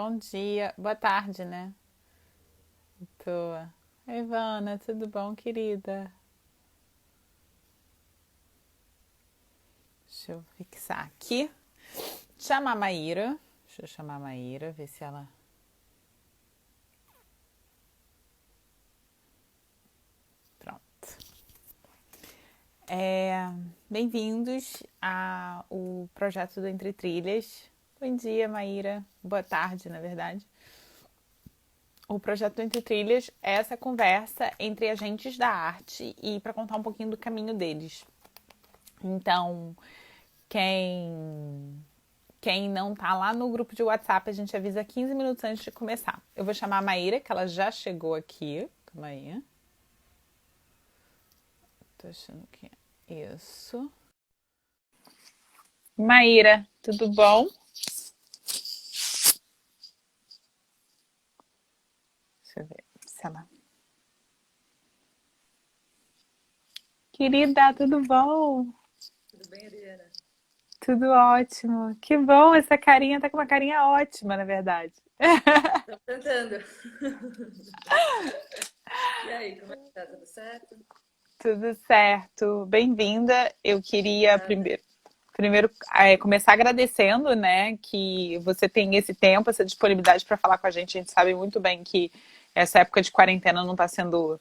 Bom dia, boa tarde, né? Tô. Oi, Ivana, tudo bom, querida? Deixa eu fixar aqui. Chamar a Maíra. Deixa eu chamar a Maíra, ver se ela. Pronto. Bem-vindos ao projeto do Entre Trilhas. Bom dia, Maíra. Boa tarde, na verdade. O projeto do Entre Trilhas é essa conversa entre agentes da arte e para contar um pouquinho do caminho deles. Então, quem não tá lá no grupo de WhatsApp, a gente avisa 15 minutos antes de começar. Eu vou chamar a Maíra, que ela já chegou aqui. Calma aí. Tô achando que é isso. Maíra, tudo bom? Deixa eu ver se ela... Querida, tudo bom? Tudo bem, Adriana? Tudo ótimo. Que bom, essa carinha tá com uma carinha ótima, na verdade. Tô tentando. E aí, como é que tá? Tudo certo? Tudo certo. Bem-vinda. Eu queria Obrigada. primeiro começar agradecendo, né, que você tem esse tempo, essa disponibilidade para falar com a gente. A gente sabe muito bem que essa época de quarentena não está sendo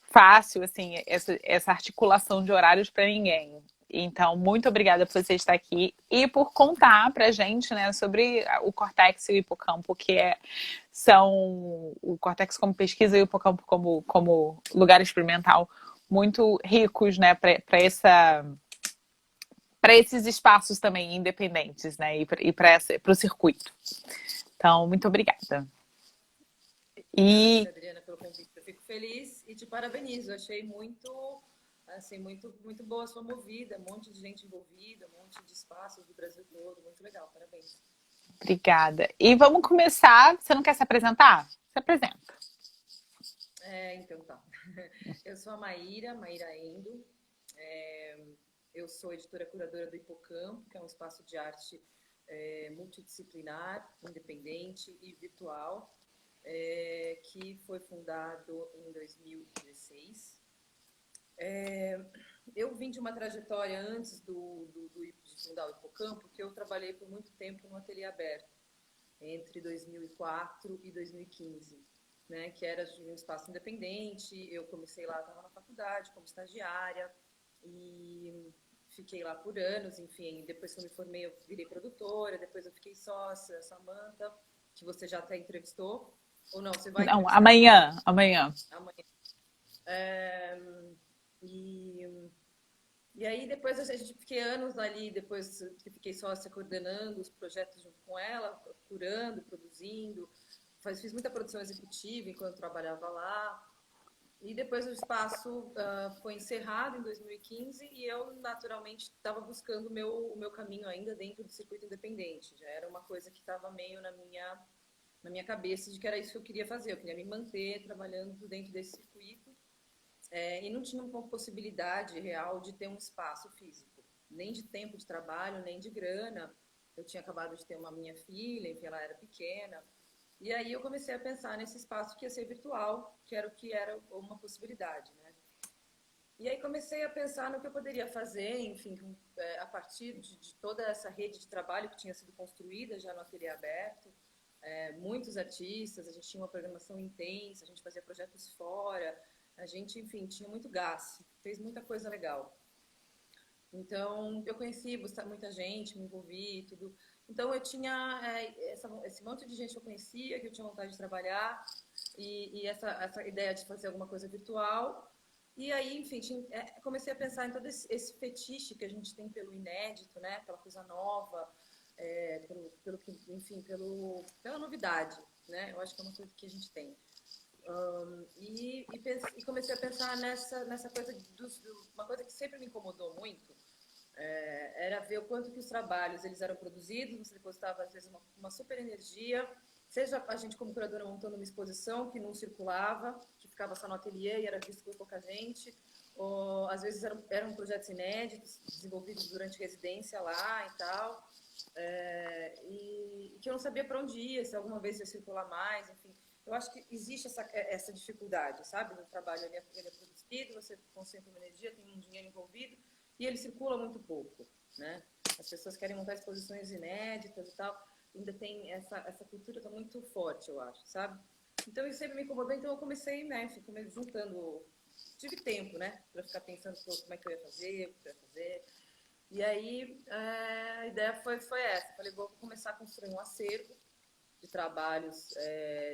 fácil, assim, essa articulação de horários para ninguém. Então, muito obrigada por você estar aqui e por contar para a gente, né, sobre o Cortex e o Hipocampo, são o Cortex como pesquisa e o Hipocampo como lugar experimental muito ricos, né, para esses espaços também independentes, né, e para o circuito. Então, muito obrigada. Obrigada a você, E Adriana, pelo convite. Eu fico feliz e te parabenizo. Achei muito, assim, muito boa a sua movida, um monte de gente envolvida, um monte de espaços do Brasil todo. Muito legal, parabéns. obrigada. E vamos começar. Você não quer se apresentar? Se apresenta. Então tá. Eu sou a Maíra Endo. Eu sou editora curadora do Hipocampo, que é um espaço de arte multidisciplinar, independente e virtual, que foi fundado em 2016. Eu vim de uma trajetória antes de fundar o Hipocampo, que eu trabalhei por muito tempo no Ateliê Aberto, entre 2004 e 2015, né, que era um espaço independente. Eu comecei lá, estava na faculdade como estagiária e fiquei lá por anos, enfim. Depois que eu me formei, eu virei produtora, depois eu fiquei sócia, Samantha, que você já até entrevistou, ou não, você vai Não, entrevistar ainda? amanhã. Amanhã. É, e, e aí depois a gente fiquei anos ali, depois que fiquei sócia coordenando os projetos junto com ela, curando, produzindo, fiz muita produção executiva enquanto trabalhava lá. E depois o espaço foi encerrado em 2015 e eu naturalmente estava buscando o meu caminho ainda dentro do circuito independente. Já era uma coisa que estava meio na minha cabeça de que era isso que eu queria fazer. Eu queria me manter trabalhando dentro desse circuito e não tinha uma possibilidade real de ter um espaço físico, nem de tempo de trabalho, nem de grana. Eu tinha acabado de ter uma minha filha, enfim, ela era pequena. E aí eu comecei a pensar nesse espaço que ia ser virtual, que era o que era uma possibilidade, né? E aí comecei a pensar no que eu poderia fazer, enfim, a partir de toda essa rede de trabalho que tinha sido construída já no Ateliê Aberto, muitos artistas, a gente tinha uma programação intensa, a gente fazia projetos fora, a gente, enfim, tinha muito gás, fez muita coisa legal. Então, eu conheci muita gente, me envolvi e tudo. Então, eu tinha esse monte de gente que eu conhecia, que eu tinha vontade de trabalhar, e essa ideia de fazer alguma coisa virtual. E aí, enfim, comecei a pensar em todo esse fetiche que a gente tem pelo inédito, né? Pela coisa nova, enfim, pela novidade, né? Eu acho que é uma coisa que a gente tem. E comecei a pensar nessa coisa, uma coisa que sempre me incomodou muito, era ver o quanto que os trabalhos eles eram produzidos, você depositava às vezes uma super energia, seja a gente como curadora montando uma exposição que não circulava, que ficava só no ateliê e era visto por pouca gente, ou às vezes eram projetos inéditos, desenvolvidos durante residência lá e tal, e que eu não sabia para onde ia, se alguma vez ia circular mais, enfim. Eu acho que existe essa dificuldade, sabe? No trabalho ele é produzido, você concentra uma energia, tem um dinheiro envolvido, e ele circula muito pouco, né? As pessoas querem montar exposições inéditas e tal, ainda tem essa cultura tá muito forte, eu acho, sabe? Então isso sempre me incomodou, então eu comecei, né, enfim, juntando, tive tempo, né, para ficar pensando como é que eu ia fazer, o que eu ia fazer. E aí a ideia foi essa, falei, vou começar a construir um acervo de trabalhos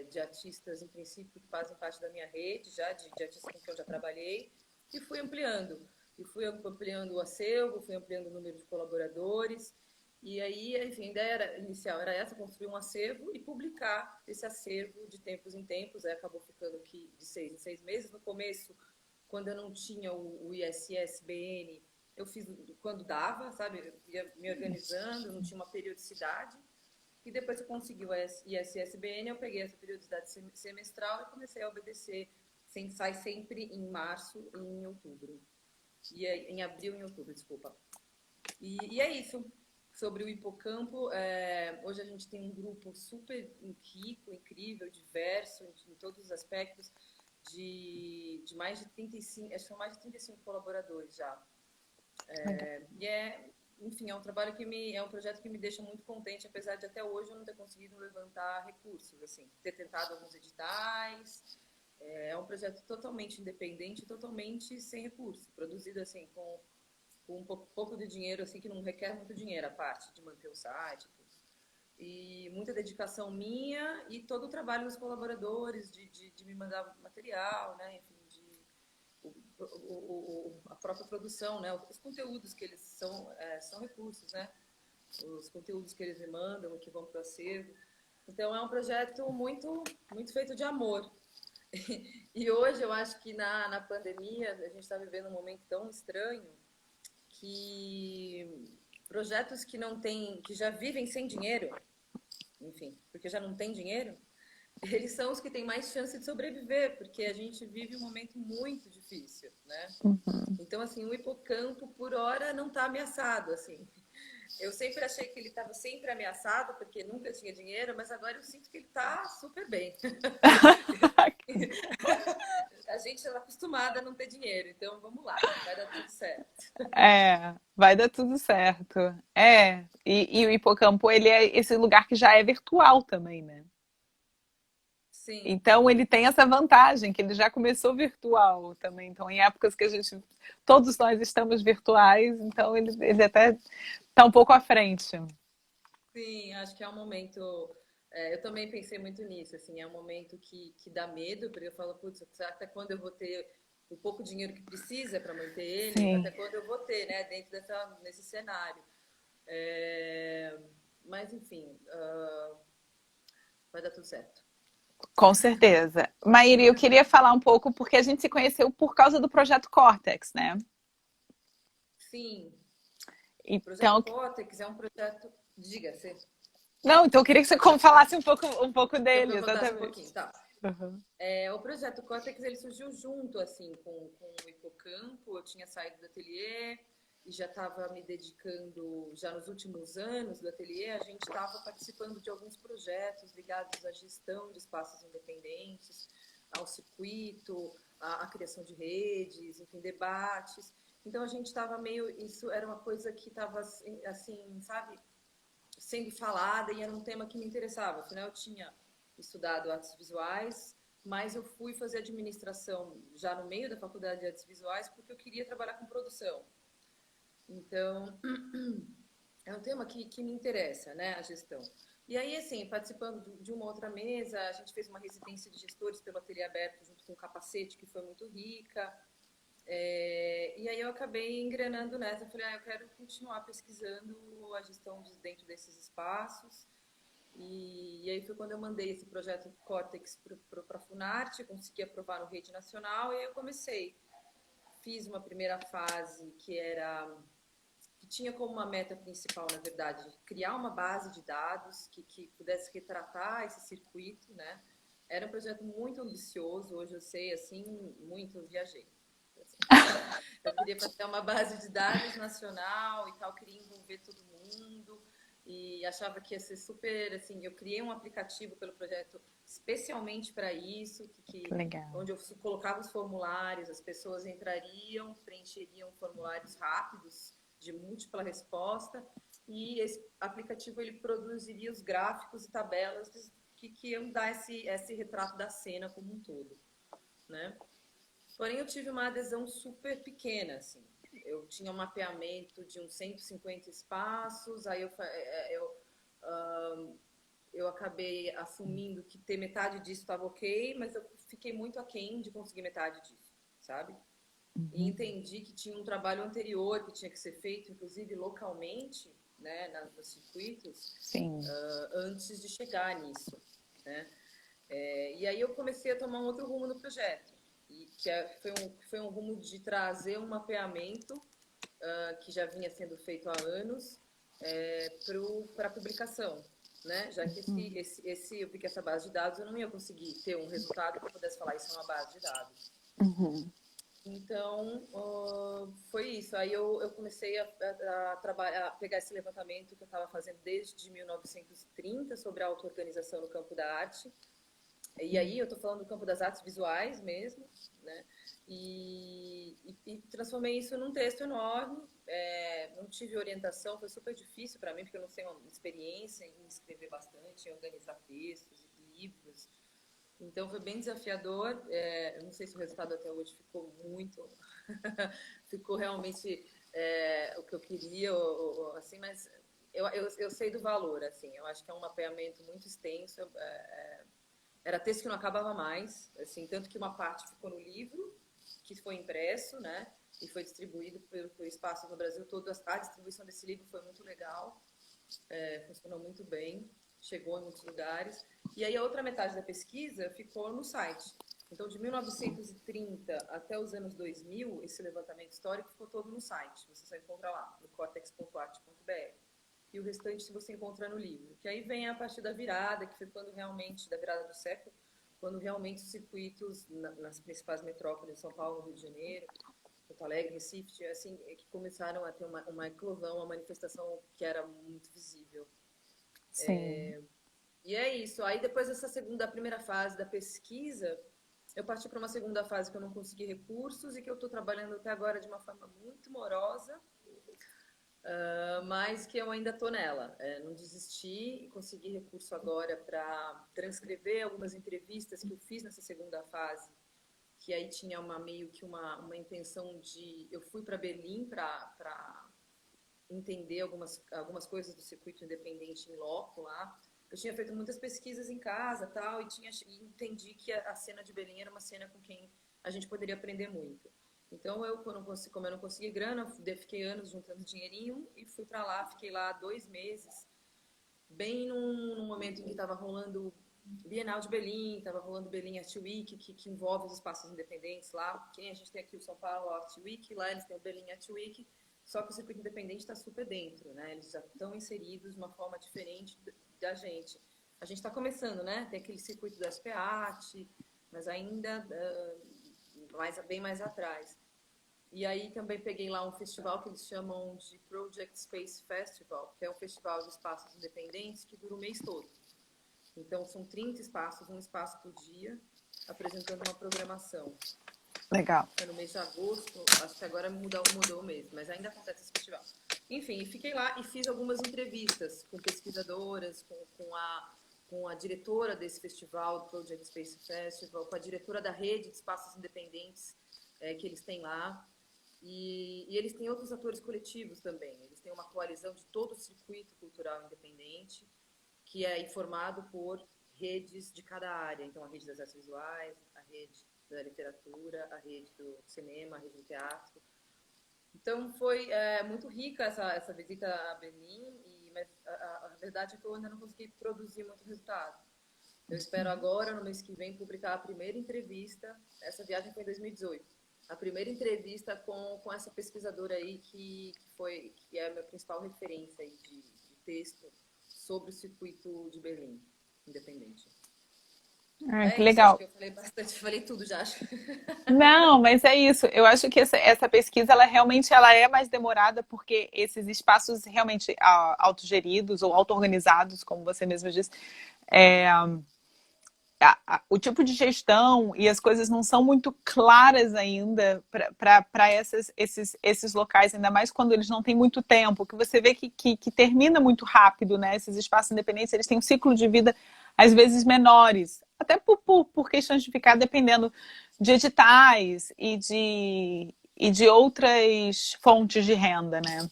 de artistas, em princípio, que fazem parte da minha rede, já de artistas com quem eu já trabalhei, e fui ampliando. E fui ampliando o acervo, fui ampliando o número de colaboradores. E aí, enfim, a ideia inicial era essa, construir um acervo e publicar esse acervo de tempos em tempos. Aí acabou ficando aqui de 6 em 6 meses. No começo, quando eu não tinha o ISSBN, eu fiz quando dava, sabe? Eu ia me organizando, não tinha uma periodicidade. E depois que eu consegui o ISSBN, eu peguei essa periodicidade semestral e comecei a obedecer. Sai sempre em março e em outubro. Em abril e em outubro, desculpa. E é isso. Sobre o hipocampo, hoje a gente tem um grupo super rico, incrível, diverso, em todos os aspectos, de mais de 35, acho que são mais de 35 colaboradores já. Enfim, é um trabalho é um projeto que me deixa muito contente, apesar de até hoje eu não ter conseguido levantar recursos, assim, ter tentado alguns editais. É um projeto totalmente independente, totalmente sem recurso, produzido assim com um pouco de dinheiro, assim, que não requer muito dinheiro, a parte de manter o site, tudo. E muita dedicação minha e todo o trabalho dos colaboradores, de me mandar material, né, enfim, a própria produção, né? Os conteúdos que eles são recursos, né? Os conteúdos que eles me mandam e que vão para o acervo. Então é um projeto muito feito de amor. E hoje eu acho que na pandemia a gente está vivendo um momento tão estranho que projetos que não têm, que já vivem sem dinheiro, enfim, porque já não tem dinheiro, eles são os que têm mais chance de sobreviver, porque a gente vive um momento muito difícil, né? Uhum. Então, assim, o hipocampo, por hora, não está ameaçado, assim. Eu sempre achei que ele estava sempre ameaçado, porque nunca tinha dinheiro, mas agora eu sinto que ele está super bem. A gente está acostumada a não ter dinheiro, então vamos lá, vai dar tudo certo. Vai dar tudo certo. E o hipocampo, ele é esse lugar que já é virtual também, né? Sim, Então ele tem essa vantagem que ele já começou virtual também. Então, em épocas que todos nós estamos virtuais, então ele até está um pouco à frente. sim, acho que é um momento. Eu também pensei muito nisso, assim, é um momento que dá medo, porque eu falo, putz, até quando eu vou ter o pouco dinheiro que precisa para manter ele, até Sim, quando eu vou ter, né, dentro nesse cenário. Mas, enfim, vai dar tudo certo. com certeza. Maíra, eu queria falar um pouco porque a gente se conheceu por causa do projeto Cortex, né? Sim, o projeto Então, Cortex é um projeto. Diga-se. não, então eu queria que você falasse um pouco Eu dele, eu contasse um exatamente. pouquinho, tá? Uhum. O projeto Cortex ele surgiu junto assim com o Hipocampo. Eu tinha saído do ateliê e já estava me dedicando, já nos últimos anos do ateliê, a gente estava participando de alguns projetos ligados à gestão de espaços independentes, ao circuito, à criação de redes, enfim, debates. Então a gente estava meio, isso era uma coisa que estava assim, sabe, sendo falada e era um tema que me interessava. Afinal, eu tinha estudado artes visuais, mas eu fui fazer administração já no meio da faculdade de artes visuais porque eu queria trabalhar com produção. Então, é um tema que me interessa, né, a gestão. E aí, assim, participando de uma outra mesa, a gente fez uma residência de gestores pelo Ateliê Aberto junto com o Capacete, que foi muito rica. E aí eu acabei engrenando nessa. Eu falei, eu quero continuar pesquisando a gestão dentro desses espaços. E aí foi quando eu mandei esse projeto Cortex para a Funarte, consegui aprovar no Rede Nacional, e aí eu comecei. Fiz uma primeira fase que tinha como uma meta principal, na verdade, criar uma base de dados que pudesse retratar esse circuito, né? Era um projeto muito ambicioso, hoje eu sei, assim, muito viajei. Eu queria fazer uma base de dados nacional e tal, queria envolver todo mundo. e achava que ia ser super, assim, eu criei um aplicativo pelo projeto especialmente para isso, Legal. onde eu colocava os formulários, as pessoas entrariam, preencheriam formulários rápidos de múltipla resposta, e esse aplicativo ele produziria os gráficos e tabelas que iam dar esse retrato da cena como um todo, né? Porém, eu tive uma adesão super pequena, assim. Eu tinha um mapeamento de uns 150 espaços, aí eu acabei assumindo que ter metade disso estava ok, mas eu fiquei muito aquém de conseguir metade disso, sabe? E entendi que tinha um trabalho anterior que tinha que ser feito, inclusive localmente, né, nos circuitos, antes de chegar nisso, né? E aí eu comecei a tomar um outro rumo no projeto, foi um rumo de trazer um mapeamento que já vinha sendo feito há anos para a publicação, né? Já que eu vi que essa base de dados eu não ia conseguir ter um resultado que eu pudesse falar isso é uma base de dados. Então, foi isso. Aí eu comecei a trabalhar, a pegar esse levantamento que eu estava fazendo desde 1930 sobre a auto-organização no campo da arte. E aí eu estou falando do campo das artes visuais mesmo, né? E transformei isso num texto enorme. Não tive orientação, foi super difícil para mim, porque eu não tenho experiência em escrever bastante, em organizar textos e livros. Então foi bem desafiador. Eu não sei se o resultado até hoje ficou muito, ficou realmente o que eu queria, assim, mas eu sei do valor, assim. Eu acho que é um mapeamento muito extenso. Era texto que não acabava mais, assim, tanto que uma parte ficou no livro, que foi impresso, né, e foi distribuído por espaços no Brasil todo. A distribuição desse livro foi muito legal, funcionou muito bem, chegou em muitos lugares. E aí a outra metade da pesquisa ficou no site. Então, de 1930 até os anos 2000, esse levantamento histórico ficou todo no site. Você só encontra lá, no cortex.art.br. E o restante você encontra no livro. Que aí vem a partir da virada, que foi quando realmente, da virada do século, quando realmente os circuitos nas principais metrópoles, São Paulo, Rio de Janeiro, Porto Alegre, Recife, assim, que começaram a ter uma eclosão, uma manifestação que era muito visível. Sim. E é isso. Aí depois da primeira fase da pesquisa, eu parti para uma segunda fase que eu não consegui recursos e que eu estou trabalhando até agora de uma forma muito morosa, mas que eu ainda estou nela. Não desisti e consegui recurso agora para transcrever algumas entrevistas que eu fiz nessa segunda fase, que aí tinha meio que uma intenção de... Eu fui para Berlim para entender algumas coisas do circuito independente em loco lá. Eu tinha feito muitas pesquisas em casa tal, e entendi que a cena de Berlim era uma cena com quem a gente poderia aprender muito. Então, como eu não consegui grana, fiquei anos juntando dinheirinho e fui para lá, fiquei lá 2 meses, bem num momento em que estava rolando Bienal de Berlim, estava rolando Berlim Art Week, que envolve os espaços independentes lá. Quem a gente tem aqui o São Paulo Art Week, lá eles têm o Berlim Art Week, só que o circuito independente está super dentro, né? Eles já estão inseridos de uma forma diferente da gente. A gente está começando, né? Tem aquele circuito do SP Art, mas ainda bem mais atrás. E aí também peguei lá um festival que eles chamam de Project Space Festival, que é um festival de espaços independentes que dura o mês todo. Então são 30 espaços, um espaço por dia, apresentando uma programação. Legal. É no mês de agosto, acho que agora mudou o mês, mas ainda acontece esse festival. Enfim, fiquei lá e fiz algumas entrevistas com pesquisadoras, com a diretora desse festival, do Project Space Festival, com a diretora da rede de espaços independentes que eles têm lá. E eles têm outros atores coletivos também. Eles têm uma coalizão de todo o circuito cultural independente, que é informado por redes de cada área. Então, a rede das artes visuais, a rede da literatura, a rede do cinema, a rede do teatro. Então, foi muito rica essa visita a Berlim, mas a verdade é que eu ainda não consegui produzir muito resultado. Eu espero agora, no mês que vem, publicar a primeira entrevista. Essa viagem foi em 2018. A primeira entrevista com essa pesquisadora aí, que é a minha principal referência aí de texto sobre o circuito de Berlim, independente. Que É isso, acho legal. que eu falei bastante, falei tudo já, acho. Não, mas é isso. Eu acho que essa pesquisa, ela realmente ela é mais demorada porque esses espaços realmente autogeridos ou auto-organizados, como você mesmo disse, é, o tipo de gestão e as coisas não são muito claras ainda para esses locais, ainda mais quando eles não têm muito tempo, que você vê que termina muito rápido, né? Esses espaços independentes, eles têm um ciclo de vida, às vezes, menores, até por questões de ficar dependendo de editais e de outras fontes de renda, né?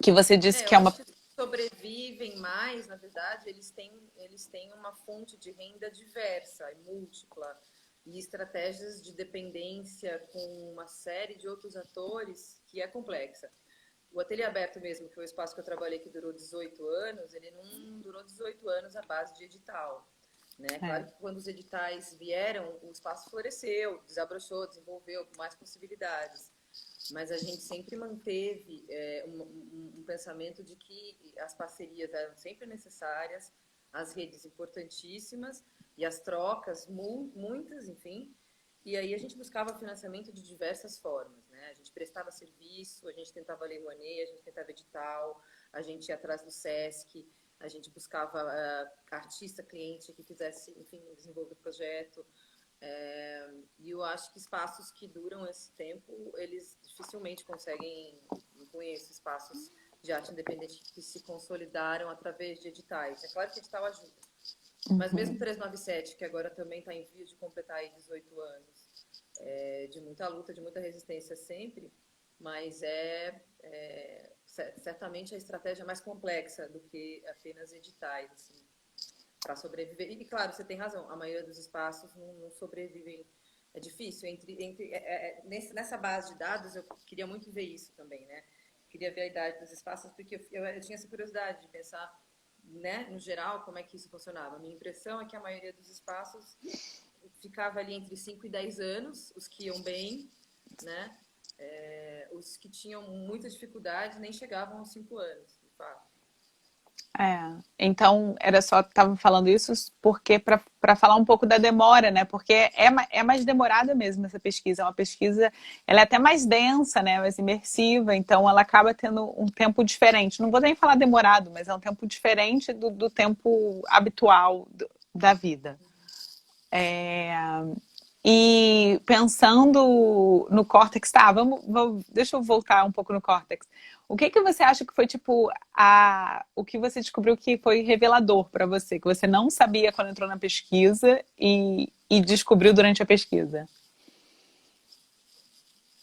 Que você disse É, que eu é acho uma... que os que sobrevivem mais, na verdade, eles têm uma fonte de renda diversa e múltipla e estratégias de dependência com uma série de outros atores que é complexa. O Ateliê Aberto mesmo, que foi o espaço que eu trabalhei que durou 18 anos, ele não durou 18 anos à base de edital. Né? Claro É, que quando os editais vieram, o espaço floresceu, desabrochou, desenvolveu mais possibilidades. Mas a gente sempre manteve um pensamento de que as parcerias eram sempre necessárias, as redes importantíssimas e as trocas, muitas, enfim. E aí a gente buscava financiamento de diversas formas, né? A gente prestava serviço, a gente tentava Lei Rouanet, a gente tentava edital, a gente ia atrás do SESC, a gente buscava artista, cliente que quisesse, enfim, desenvolver projeto. E eu acho que espaços que duram esse tempo, eles dificilmente conseguem, não conheço espaços de arte independente que se consolidaram através de editais. É claro que edital ajuda, mas mesmo 397, que agora também está em vias de completar aí 18 anos, de muita luta, de muita resistência sempre, mas certamente a estratégia é mais complexa do que apenas editais, assim, para sobreviver. E, claro, você tem razão, a maioria dos espaços não sobrevivem. É difícil. Nessa base de dados, eu queria muito ver isso também, né? Queria ver a idade dos espaços, porque eu tinha essa curiosidade de pensar, né, no geral, como é que isso funcionava. A minha impressão é que a maioria dos espaços ficava ali entre 5 e 10 anos, os que iam bem, né? Os que tinham muita dificuldade nem chegavam aos 5 anos, de fato. Então, era só estava falando isso porque para falar um pouco da demora, né? Porque é mais demorada mesmo essa pesquisa. É uma pesquisa, ela é até mais densa, né? Mais imersiva. Então, ela acaba tendo um tempo diferente. Não vou nem falar demorado, mas é um tempo diferente do tempo habitual da vida. É, e pensando no córtex, tá, deixa eu voltar um pouco no córtex. O que que você acha que foi, tipo, o que você descobriu que foi revelador para você, que você não sabia quando entrou na pesquisa e descobriu durante a pesquisa?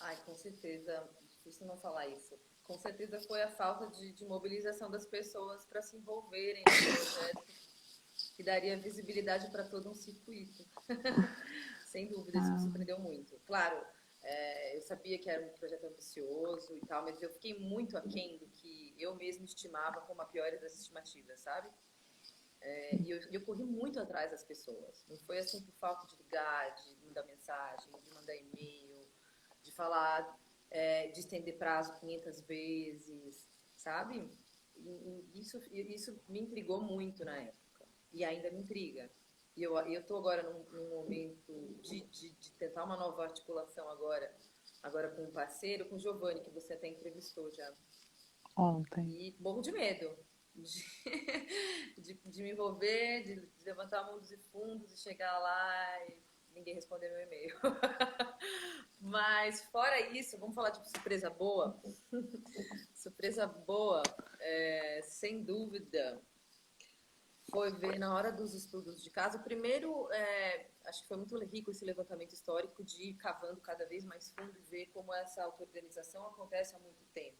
Ai, com certeza, difícil não falar isso. Com certeza foi a falta de mobilização das pessoas para se envolverem num projeto que daria visibilidade para todo um circuito. Sem dúvida, isso me surpreendeu muito. Claro, eu sabia que era um projeto ambicioso e tal, mas eu fiquei muito aquém do que eu mesma estimava como a pior das estimativas, sabe? E eu corri muito atrás das pessoas. Não foi assim por falta de ligar, de mandar mensagem, de mandar e-mail, de falar, de estender prazo 500 vezes, sabe? Isso me intrigou muito na época. E ainda me intriga. E eu estou agora num momento de tentar uma nova articulação agora com um parceiro, com o Giovanni, que você até entrevistou já. Ontem. E morro de medo de, de me envolver, de levantar mundos e fundos e chegar lá e ninguém responder meu e-mail. Mas fora isso, vamos falar de surpresa boa. Surpresa boa, sem dúvida, foi ver na hora dos estudos de caso. Primeiro, acho que foi muito rico esse levantamento histórico de ir cavando cada vez mais fundo e ver como essa auto-organização acontece há muito tempo.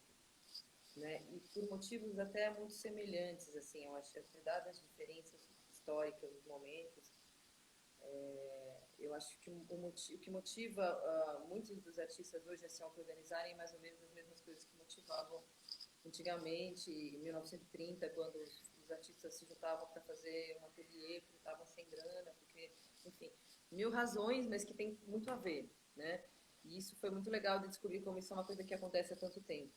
Né? E por motivos até muito semelhantes, assim, eu acho, apesar das diferenças históricas dos momentos, eu acho que o que motiva muitos dos artistas hoje a se auto-organizarem é mais ou menos as mesmas coisas que motivavam antigamente, em 1930, quando os artistas se juntavam para fazer um ateliê, porque estavam sem grana, porque, enfim, mil razões, mas que tem muito a ver, né? E isso foi muito legal de descobrir como isso é uma coisa que acontece há tanto tempo.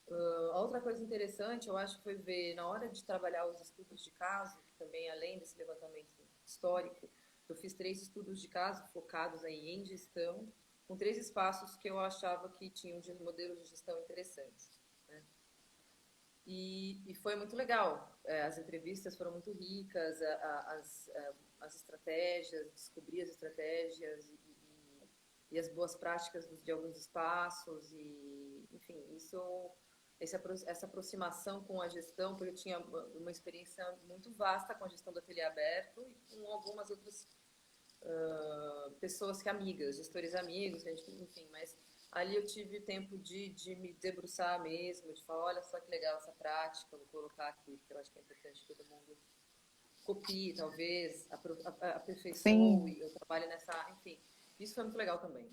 A outra coisa interessante, eu acho, foi ver, na hora de trabalhar os estudos de caso, que também, além desse levantamento histórico. Eu fiz 3 estudos de caso focados aí em gestão, com 3 espaços que eu achava que tinham modelos de gestão interessantes, né? E foi muito legal. As entrevistas foram muito ricas, as estratégias, descobrir as estratégias e as boas práticas de alguns espaços e, enfim, essa aproximação com a gestão, porque eu tinha uma experiência muito vasta com a gestão do ateliê aberto e com algumas outras pessoas amigas, gestores amigos, que a gente, enfim, mas ali eu tive tempo de me debruçar mesmo, de falar, olha só que legal essa prática, vou colocar aqui, porque eu acho que é importante que todo mundo copie, talvez, Sim. aperfeiçoe, eu trabalho nessa, enfim, isso foi muito legal também.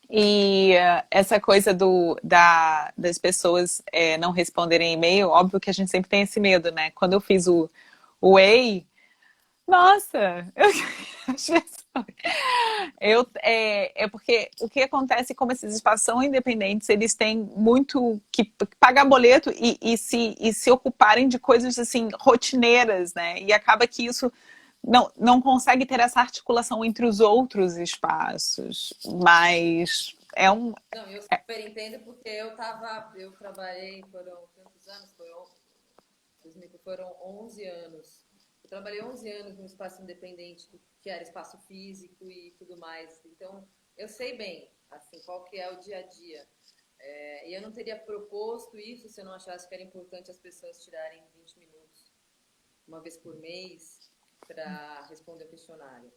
E essa coisa das pessoas não responderem e-mail, óbvio que a gente sempre tem esse medo, né? Quando eu fiz o Whey, nossa, é porque o que acontece, como esses espaços são independentes, eles têm muito que pagar boleto e se ocuparem de coisas assim rotineiras, né? E acaba que isso não consegue ter essa articulação entre os outros espaços, mas é um. Não, eu super entendo porque eu trabalhei, foram tantos anos, foram 11 anos. Eu trabalhei 11 anos num espaço independente, que era espaço físico e tudo mais. Então, eu sei bem, assim, qual que é o dia a dia. E eu não teria proposto isso se eu não achasse que era importante as pessoas tirarem 20 minutos, uma vez por mês, para responder o questionário.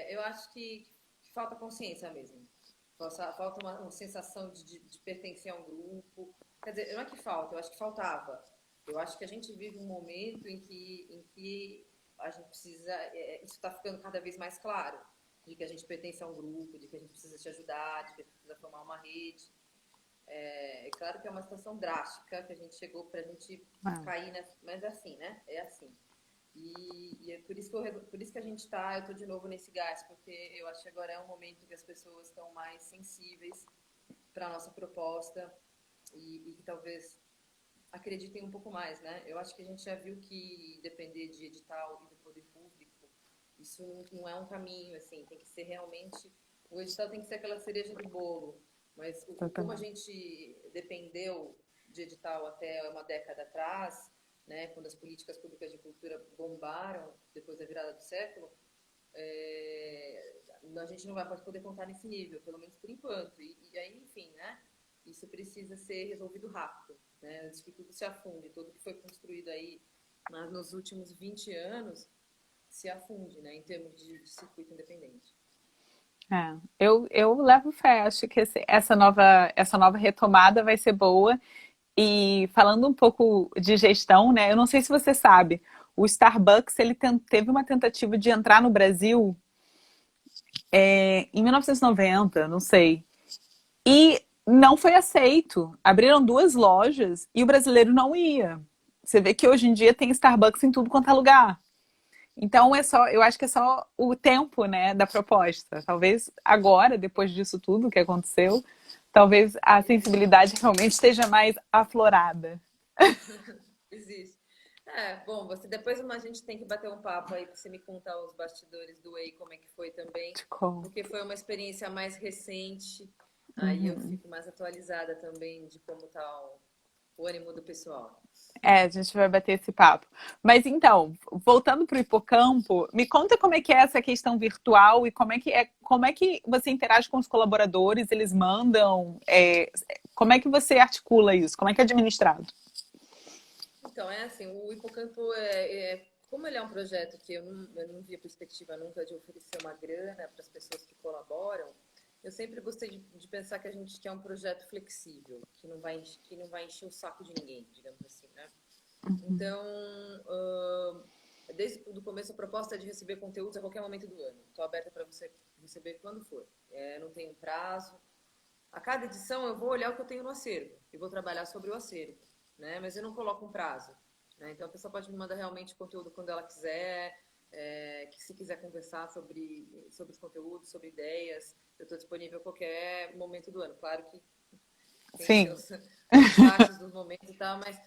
Eu acho que falta consciência mesmo. Falta uma sensação de pertencer a um grupo. Quer dizer, não é que falta, eu acho que faltava. Eu acho que a gente vive um momento em que a gente precisa. Isso está ficando cada vez mais claro. De que a gente pertence a um grupo, de que a gente precisa se ajudar, de que a gente precisa formar uma rede. É claro que é uma situação drástica que a gente chegou para a gente cair, mas é assim, né? É assim. E é por isso que a gente eu tô de novo nesse gás, porque eu acho que agora é um momento que as pessoas estão mais sensíveis para a nossa proposta e que talvez acreditem um pouco mais, né? Eu acho que a gente já viu que depender de edital e do poder público, isso não é um caminho, assim, tem que ser realmente, o edital tem que ser aquela cereja do bolo, mas como a gente dependeu de edital até uma década atrás, né, quando as políticas públicas de cultura bombaram depois da virada do século, a gente não vai mais poder contar nesse nível, pelo menos por enquanto. E aí, enfim, né, isso precisa ser resolvido rápido, né, antes que tudo se afunde, tudo que foi construído aí nos últimos 20 anos se afunde, né, em termos de circuito independente. Eu levo fé, acho que essa nova retomada vai ser boa. E falando um pouco de gestão, né? Eu não sei se você sabe, o Starbucks ele teve uma tentativa de entrar no Brasil em 1990, não sei, e não foi aceito. Abriram 2 lojas e o brasileiro não ia. Você vê que hoje em dia tem Starbucks em tudo quanto é lugar. Então eu acho que é só o tempo, né, da proposta. Talvez agora, depois disso tudo que aconteceu, talvez a sensibilidade realmente esteja mais aflorada. Existe. Bom, depois a gente tem que bater um papo aí para você me contar os bastidores do Whey, como é que foi também, porque foi uma experiência mais recente, aí eu fico mais atualizada também de como tá o ânimo do pessoal. A gente vai bater esse papo. Mas então, voltando para o hipocampo, me conta como é que é essa questão virtual e como é que você interage com os colaboradores, eles mandam, como é que você articula isso? Como é que é administrado? Então, assim, o Hipocampo, como ele é um projeto que eu não via perspectiva nunca de oferecer uma grana para as pessoas que colaboram, eu sempre gostei de pensar que a gente quer um projeto flexível, que não vai encher o saco de ninguém, digamos assim, né? Então, desde o começo, a proposta é de receber conteúdos a qualquer momento do ano. Estou aberta para você receber quando for. Não tem um prazo. A cada edição eu vou olhar o que eu tenho no acervo e vou trabalhar sobre o acervo, né? Mas eu não coloco um prazo, né? Então a pessoa pode me mandar realmente conteúdo quando ela quiser, que se quiser conversar sobre os conteúdos, sobre ideias, eu estou disponível a qualquer momento do ano. Claro que tem Sim. as partes dos momentos e tal, mas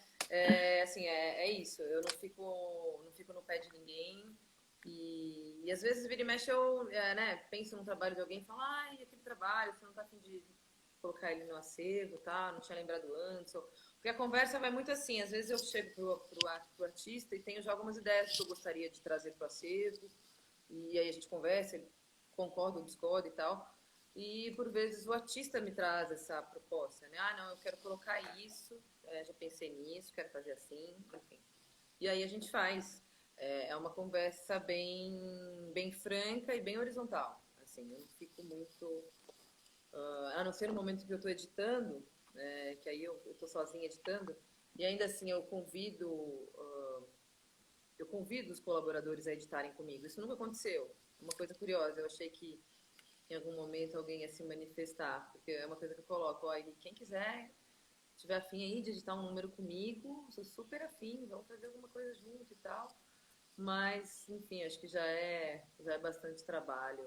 assim, é isso. Eu não fico no pé de ninguém. E às vezes, vira e mexe, eu né, penso num trabalho de alguém e falo, ai, aquele trabalho, você não tá a fim de colocar ele no acervo, tá? Não tinha lembrado antes. Porque a conversa vai muito assim. Às vezes eu chego pro artista e tenho já algumas ideias que eu gostaria de trazer pro acervo. E aí a gente conversa, ele concorda ou discorda e tal. E por vezes o artista me traz essa proposta, né? Ah, não, eu quero colocar isso, já pensei nisso, quero fazer assim, enfim. E aí a gente faz. É uma conversa bem franca e bem horizontal. Assim, eu não fico muito. A não ser no momento que eu estou editando, que aí eu estou sozinha editando, e ainda assim eu convido os colaboradores a editarem comigo. Isso nunca aconteceu. Uma coisa curiosa, eu achei que em algum momento alguém ia se manifestar, porque é uma coisa que eu coloco, ó, e quem quiser, tiver afim aí de editar um número comigo, sou super afim, vamos fazer alguma coisa junto e tal. Mas, enfim, acho que já é bastante trabalho,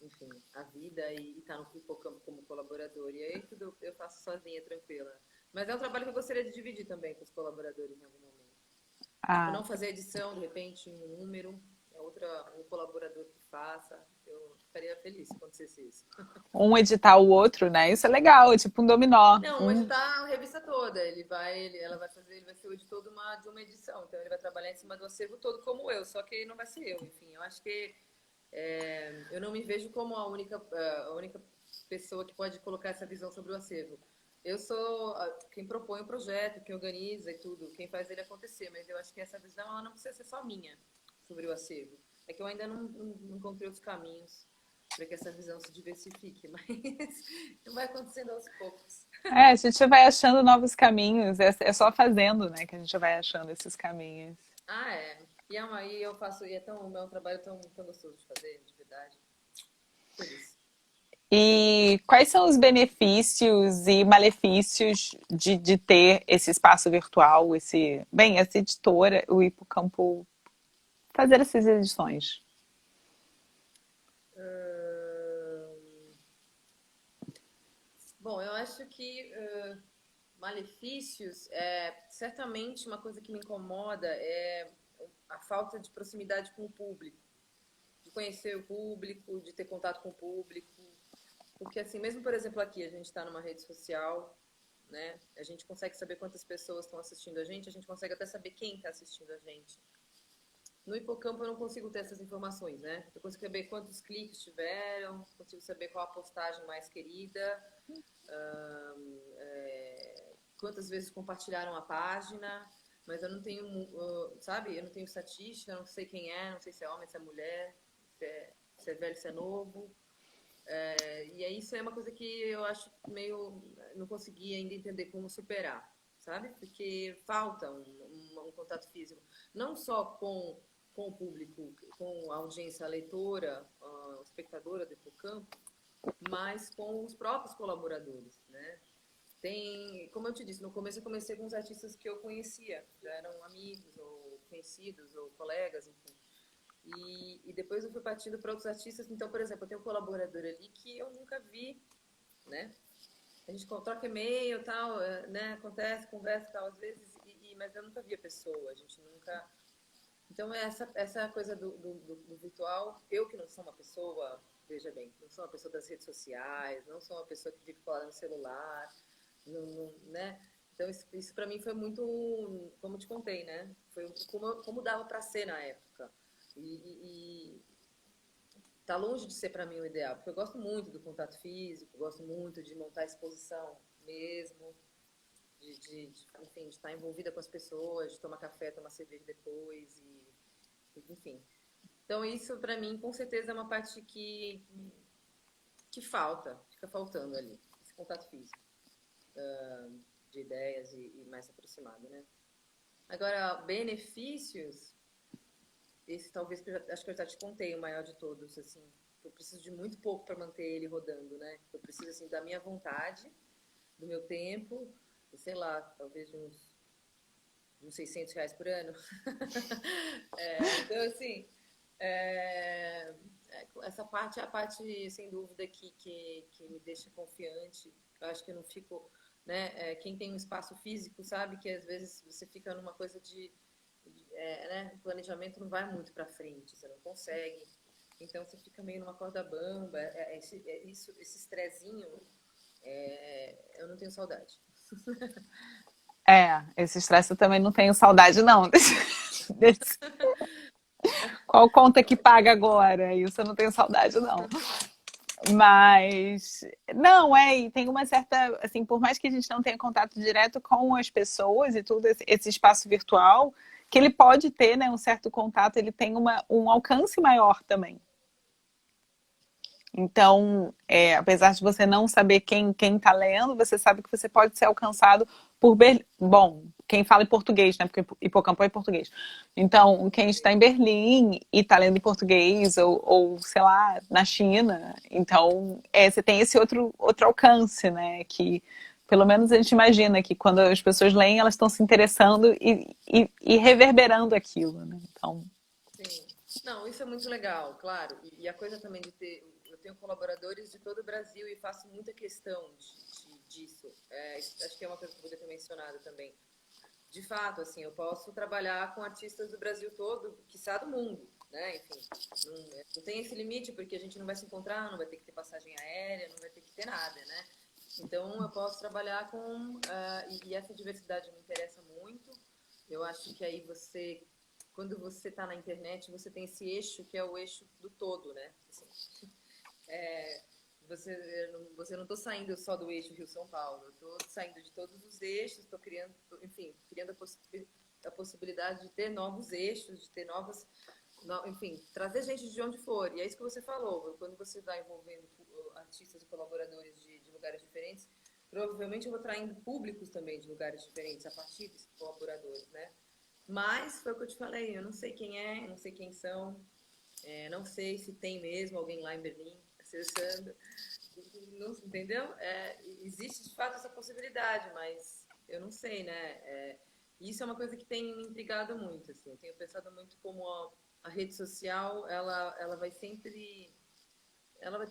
enfim, a vida e estar no Pipocampo como colaborador. E aí tudo eu faço sozinha, tranquila. Mas é um trabalho que eu gostaria de dividir também com os colaboradores em algum momento. Tipo, Ah, não fazer edição, de repente, um número, um colaborador que faça. Eu ficaria feliz se acontecesse isso. um editar o outro, né? Isso é legal, é tipo um dominó. Não, editar a revista toda. Ela vai fazer, ele vai ser o editor de uma edição. Então ele vai trabalhar em cima do acervo todo como eu, só que não vai ser eu. Enfim, eu acho que eu não me vejo como a única pessoa que pode colocar essa visão sobre o acervo. Eu sou quem propõe o projeto, quem organiza e tudo, quem faz ele acontecer, mas eu acho que essa visão ela não precisa ser só minha sobre o acervo. É que eu ainda não encontrei os caminhos para que essa visão se diversifique, mas vai acontecendo aos poucos. É, a gente vai achando novos caminhos, é só fazendo, né, que a gente vai achando esses caminhos. Ah, é. E eu faço, é um trabalho tão gostoso de fazer, de verdade. Feliz. E quais são os benefícios e malefícios de ter esse espaço virtual, essa editora, o Hipocampo, fazer essas edições? Bom, eu acho que malefícios, certamente uma coisa que me incomoda é a falta de proximidade com o público, de conhecer o público, de ter contato com o público. Porque, assim, mesmo, por exemplo, aqui, a gente está numa rede social, né? A gente consegue saber quantas pessoas estão assistindo a gente consegue até saber quem está assistindo a gente. No Hipocampo eu não consigo ter essas informações, né? Eu consigo saber quantos cliques tiveram, consigo saber qual a postagem mais querida, quantas vezes compartilharam a página, mas eu não tenho, sabe? Eu não tenho estatística, eu não sei quem é, não sei se é homem, se é mulher, se é velho, se é novo. E aí isso é uma coisa que eu acho meio... não consegui ainda entender como superar, sabe? Porque falta um contato físico, não só com o público, com a audiência leitora, a espectadora do Hipocampo, mas com os próprios colaboradores, né? Como eu te disse, no começo eu comecei com os artistas que eu conhecia, já eram amigos ou conhecidos ou colegas, enfim. E depois eu fui partindo para outros artistas. Então, por exemplo, eu tenho um colaborador ali que eu nunca vi, né? A gente troca e-mail, tal, né? Acontece, conversa, tal, às vezes, mas eu nunca vi a pessoa, a gente nunca... Então, essa coisa do virtual, eu que não sou uma pessoa, veja bem, não sou uma pessoa das redes sociais, não sou uma pessoa que vive colada no celular, né? Então, isso para mim foi muito, como eu te contei, né? Foi como dava para ser na época. E tá longe de ser para mim o ideal, porque eu gosto muito do contato físico, gosto muito de montar exposição mesmo, enfim, de estar envolvida com as pessoas, de tomar café, tomar cerveja depois, enfim. Então, isso para mim, com certeza, é uma parte que fica faltando ali, esse contato físico, de ideias e mais aproximado, né? Agora, benefícios, esse talvez, acho que eu já te contei o maior de todos, assim, eu preciso de muito pouco para manter ele rodando, né? Eu preciso, assim, da minha vontade, do meu tempo, e sei lá, talvez de uns R$ 600 por ano. Então, assim, essa parte é a parte, sem dúvida, que me deixa confiante. Eu acho que eu não fico né? Quem tem um espaço físico sabe que às vezes você fica numa coisa né? O planejamento não vai muito para frente, você não consegue. Então você fica meio numa corda bamba. Esse estressinho, eu não tenho saudade. Esse estresse eu também não tenho saudade, não. Qual conta que paga agora? Isso eu não tenho saudade, não. Mas, não, e tem uma certa, assim, por mais que a gente não tenha contato direto com as pessoas e tudo, esse espaço virtual, que ele pode ter, né, um certo contato, ele tem um alcance maior também. Então, apesar de você não saber quem está lendo, você sabe que você pode ser alcançado por bom, quem fala em português, né? Porque Hipocampo é em português. Então, quem está em Berlim e está lendo em português, ou, sei lá, na China. Então, você tem esse outro alcance, né? Que pelo menos a gente imagina que quando as pessoas leem, elas estão se interessando e reverberando aquilo, né? Então. Sim. Não, isso é muito legal, claro. E a coisa também de ter. Eu tenho colaboradores de todo o Brasil e faço muita questão disso. Acho que é uma coisa que eu poderia ter mencionado também. De fato, assim, eu posso trabalhar com artistas do Brasil todo, quiçá do mundo, né? Enfim, não tem esse limite porque a gente não vai se encontrar, não vai ter que ter passagem aérea, não vai ter que ter nada, né? Então, eu posso trabalhar com... e essa diversidade me interessa muito. Eu acho que aí quando você está na internet, você tem esse eixo que é o eixo do todo, né? Assim, você não estou saindo só do eixo Rio-São Paulo, eu estou saindo de todos os eixos, estou criando, enfim, criando a possibilidade de ter novos eixos, de ter enfim, trazer gente de onde for. E é isso que você falou, quando você vai envolvendo artistas e colaboradores de lugares diferentes, provavelmente eu vou traindo públicos também de lugares diferentes a partir desses colaboradores, né? Mas foi o que eu te falei, eu não sei quem não sei quem são, não sei se tem mesmo alguém lá em Berlim acessando, não, entendeu? Existe de fato essa possibilidade, mas eu não sei, né? Isso é uma coisa que tem me intrigado muito, assim. Eu tenho pensado muito como a rede social, ela vai ter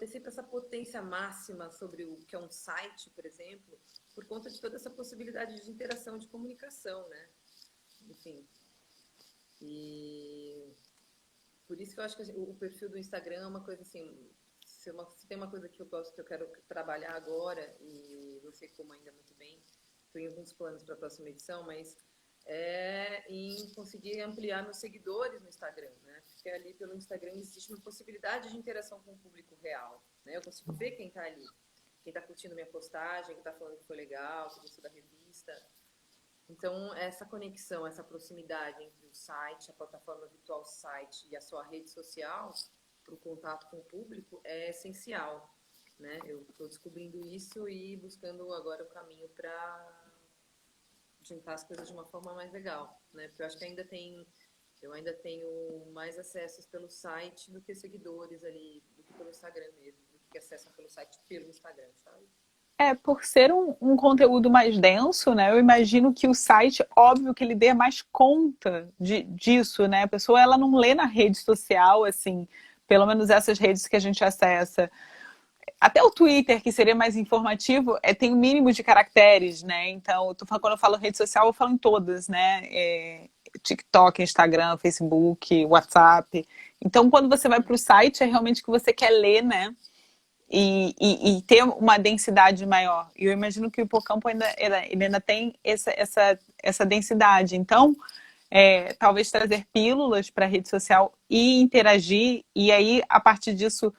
sempre essa potência máxima sobre o que é um site, por exemplo, por conta de toda essa possibilidade de interação, de comunicação, né? Enfim. E por isso que eu acho que o perfil do Instagram é uma coisa assim, se tem uma coisa que eu gosto, que eu quero trabalhar agora, e você como ainda muito bem, tenho alguns planos para a próxima edição, mas em conseguir ampliar meus seguidores no Instagram, né? Porque ali pelo Instagram existe uma possibilidade de interação com o público real, né? Eu consigo ver quem está ali, quem está curtindo minha postagem, quem está falando que foi legal, que gostou da revista. Então, essa conexão, essa proximidade entre o site, a plataforma virtual site e a sua rede social, para o contato com o público, é essencial, né? Eu estou descobrindo isso e buscando agora o caminho para juntar as coisas de uma forma mais legal, né? Porque eu acho que eu ainda tenho mais acessos pelo site do que seguidores ali, do que pelo Instagram mesmo, do que acessam pelo site pelo Instagram, sabe? Por ser um conteúdo mais denso, né? Eu imagino que o site, óbvio que ele dê mais conta disso, né? A pessoa, ela não lê na rede social, assim, pelo menos essas redes que a gente acessa. Até o Twitter, que seria mais informativo, tem um mínimo de caracteres, né? Então, quando eu falo rede social, eu falo em todas, né? TikTok, Instagram, Facebook, WhatsApp. Então, quando você vai para o site, é realmente que você quer ler, né? E ter uma densidade maior. E eu imagino que o hipocampo ele ainda tem essa densidade. Então, talvez trazer pílulas para a rede social e interagir, e aí, a partir disso,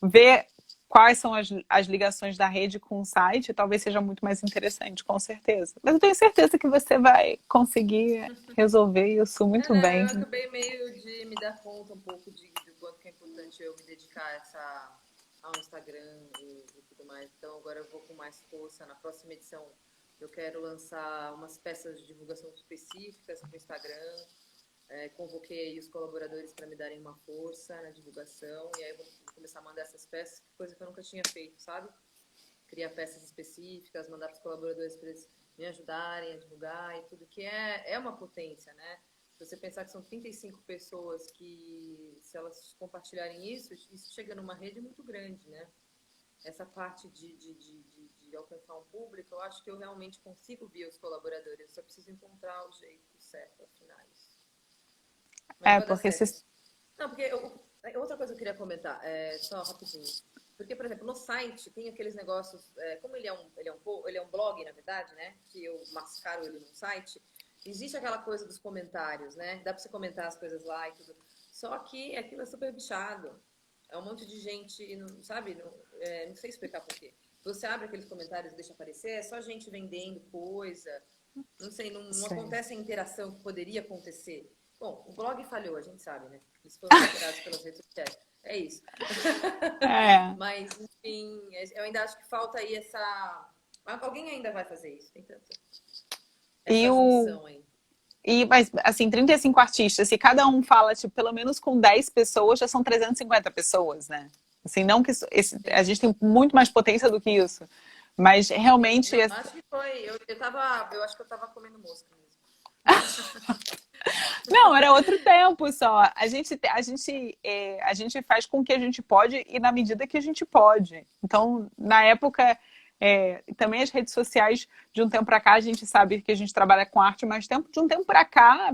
ver quais são as ligações da rede com o site, talvez seja muito mais interessante, com certeza. Mas eu tenho certeza que você vai conseguir resolver isso muito Não, bem. eu acabei meio de me dar conta um pouco do quanto que é importante eu me dedicar ao Instagram e tudo mais. Então agora eu vou com mais força. Na próxima edição eu quero lançar umas peças de divulgação específicas para o Instagram. Convoquei aí os colaboradores para me darem uma força na divulgação e aí eu vou começar a mandar essas peças, coisa que eu nunca tinha feito, sabe? Criar peças específicas, mandar para os colaboradores para eles me ajudarem a divulgar e tudo, que é uma potência, né? Se você pensar que são 35 pessoas que, se elas compartilharem isso chega numa rede muito grande, né? Essa parte de de alcançar um público, eu acho que eu realmente consigo ver os colaboradores, eu só preciso encontrar o jeito certo, afinal. Mas vai dar Porque certo. se... Não, porque outra coisa que eu queria comentar, só rapidinho. Porque, por exemplo, no site tem aqueles negócios, como ele é um blog, na verdade, né? Que eu mascaro ele no site. Existe aquela coisa dos comentários, né? Dá pra você comentar as coisas lá e tudo. Só que aquilo é super bichado. É um monte de gente, não, sabe? Não sei explicar por quê. Você abre aqueles comentários e deixa aparecer, é só gente vendendo coisa. Não sei, não acontece a interação que poderia acontecer. Bom, o blog falhou, a gente sabe, né? Eles foram superados pelas redes sociais. É isso. É. Mas, enfim, eu ainda acho que falta aí essa... Alguém ainda vai fazer isso, tem tanto. E Essa junção aí. mas, assim, 35 artistas, se cada um fala, tipo, pelo menos com 10 pessoas, já são 350 pessoas, né? Assim, não que a gente tem muito mais potência do que isso. Mas Sim, realmente. não, acho que foi. Eu acho que eu tava comendo mosca mesmo. Não, era outro tempo só. A gente faz com o que a gente pode e na medida que a gente pode. Então, na época, também as redes sociais, de um tempo para cá, a gente sabe que a gente trabalha com arte, mas de um tempo para cá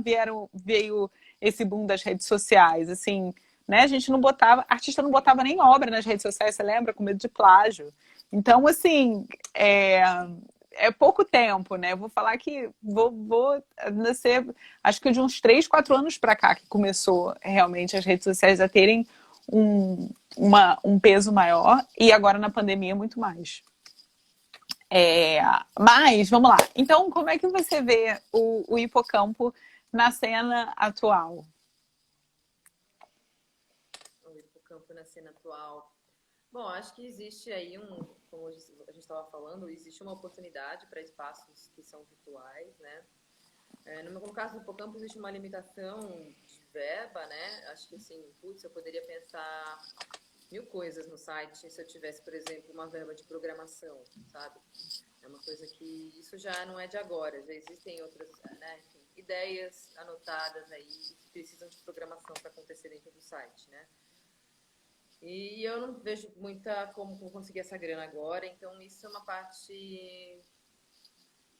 veio esse boom das redes sociais. Assim, né? A gente não botava, artista não botava nem obra nas redes sociais, você lembra? Com medo de plágio. Então, assim, é pouco tempo, né? Vou falar que vou nascer, acho que de uns 3, 4 anos para cá que começou realmente as redes sociais a terem um peso maior e agora na pandemia muito mais. Mas, vamos lá. Então, como é que você vê o hipocampo na cena atual? O hipocampo na cena atual. Bom, acho que existe aí como a gente estava falando, existe uma oportunidade para espaços que são virtuais, né? No caso do hipocampo, existe uma limitação de verba, né? Acho que assim, putz, eu poderia pensar mil coisas no site se eu tivesse, por exemplo, uma verba de programação, sabe? É uma coisa que isso já não é de agora, já existem outras, né, enfim, ideias anotadas aí que precisam de programação para acontecer dentro do site, né? E eu não vejo muita como conseguir essa grana agora, então isso é uma parte,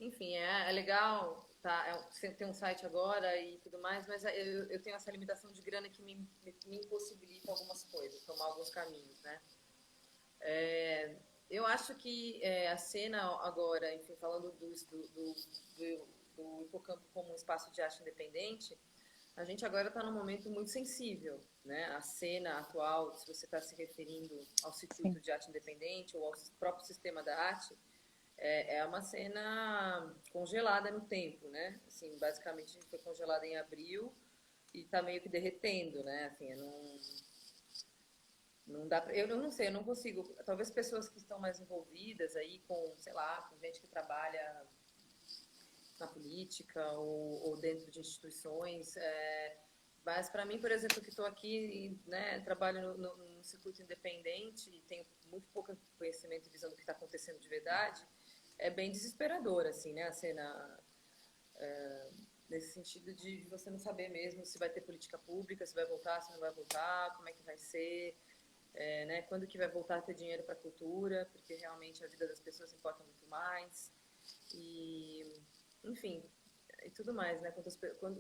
enfim, é legal, tá? Ter um site agora e tudo mais, mas eu tenho essa limitação de grana que me impossibilita algumas coisas, tomar alguns caminhos, né? Eu acho que a cena agora, enfim, falando do hipocampo como um espaço de arte independente, a gente agora está num momento muito sensível, né? A cena atual, se você está se referindo ao Sim. circuito de arte independente ou ao próprio sistema da arte, é uma cena congelada no tempo, né? Assim, basicamente foi congelada em abril e está meio que derretendo, né? Assim, não dá pra, eu não sei, eu não consigo. Talvez pessoas que estão mais envolvidas aí com, sei lá, com gente que trabalha na política ou dentro de instituições. Mas para mim, por exemplo, que estou aqui, né, trabalho no circuito independente e tenho muito pouco conhecimento e visão do que está acontecendo de verdade, é bem desesperador, assim, né, a cena, nesse sentido de você não saber mesmo se vai ter política pública, se vai voltar, se não vai voltar, como é que vai ser, né, quando que vai voltar a ter dinheiro para a cultura, porque realmente a vida das pessoas importa muito mais. E, enfim, e tudo mais, né?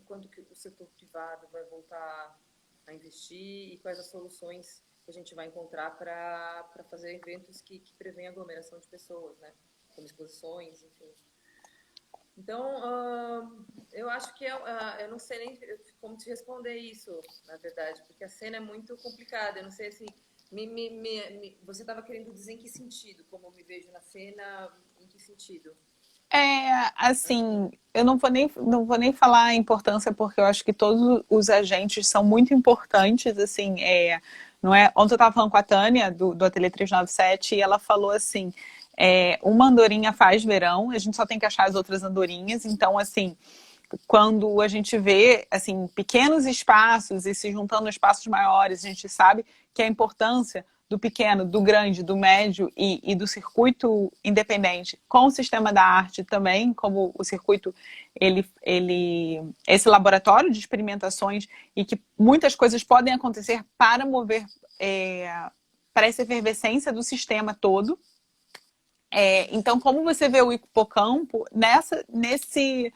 Quando que o setor privado vai voltar a investir e quais as soluções que a gente vai encontrar para fazer eventos que prevêem aglomeração de pessoas, né? Como exposições, enfim. Então, eu acho que eu não sei nem como te responder isso, na verdade, porque a cena é muito complicada. Eu não sei assim, você estava querendo dizer em que sentido, como eu me vejo na cena, em que sentido? Assim, eu não vou nem falar a importância, porque eu acho que todos os agentes são muito importantes, assim, não é? Ontem eu estava falando com a Tânia, do Ateliê 397, e ela falou assim, uma andorinha faz verão, a gente só tem que achar as outras andorinhas, então, assim, quando a gente vê, assim, pequenos espaços e se juntando a espaços maiores, a gente sabe que a importância do pequeno, do grande, do médio e do circuito independente com o sistema da arte também, como o circuito, esse laboratório de experimentações e que muitas coisas podem acontecer para mover, para essa efervescência do sistema todo. Então, como você vê o hipocampo nesse